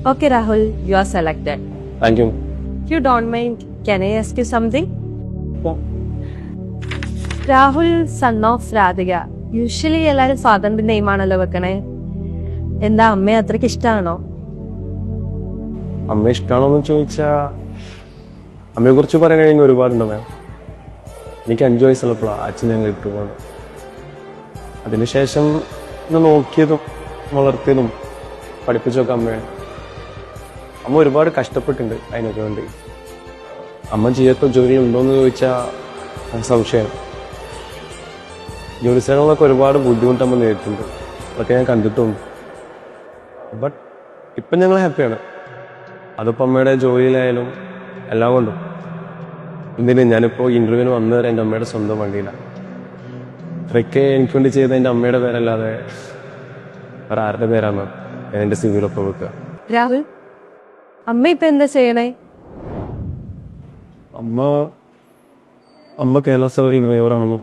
Okay, Rahul, you are selected. Thank you. If you don't mind, can I ask you something? Rahul, son of Radhika. Usually എല്ലാവരും ഫാദറിന്റെ നെയിമാണല്ലോ വെക്കണേ. എന്താ അമ്മയെ അത്രയ്ക്ക് ഇഷ്ടമാണോ? അമ്മ ഇഷ്ടമാണോന്ന് ചോദിച്ചാൽ അമ്മയെ കുറിച്ച് പറയാൻ കഴിയുന്ന ഒരുപാടുണ്ട് മാം. എനിക്ക് 5 വയസ്സുള്ളപ്പോഴാണ് അച്ഛൻ ഞങ്ങൾ ഇട്ടുപോകുന്നത്. അതിനുശേഷം ഇന്ന് നോക്കിയതും വളർത്തിയതും പഠിപ്പിച്ചൊക്കെ അമ്മയാണ്. അമ്മ ഒരുപാട് കഷ്ടപ്പെട്ടിട്ടുണ്ട് അതിനൊക്കെ വേണ്ടി. അമ്മ ചെയ്യാത്ത ജോലി ഉണ്ടോയെന്ന് ചോദിച്ചാൽ സംശയമാണ്. ജോലി സ്ഥലങ്ങളൊക്കെ ഒരുപാട് ബുദ്ധിമുട്ട് അമ്മ നേരിട്ടുണ്ട്. അതൊക്കെ ഞാൻ കണ്ടിട്ടുണ്ട്. ബട്ട് ഇപ്പം ഞങ്ങൾ ഹാപ്പിയാണ്. അതിപ്പോൾ അമ്മയുടെ ജോലിയിലായാലും എല്ലാം കൊണ്ടും. എന്തിനും ഞാനിപ്പോൾ ഇൻ്റർവ്യൂവിന് വന്നവരെ എൻ്റെ അമ്മയുടെ സ്വന്തം വണ്ടിയിലാണ്. ഇത്രയൊക്കെ എനിക്ക് വേണ്ടി ചെയ്ത എൻ്റെ അമ്മയുടെ പേരല്ലാതെ വേറെ ആരുടെ പേരാണ് ഞാൻ എൻ്റെ സിവിലൊപ്പം വെക്കുക. രാഹുൽ, അമ്മ ഇപ്പൊ എന്താ ചെയ്യണേ? അമ്മ കേരള സർവീസ് ഡ്രൈവറാണെന്നും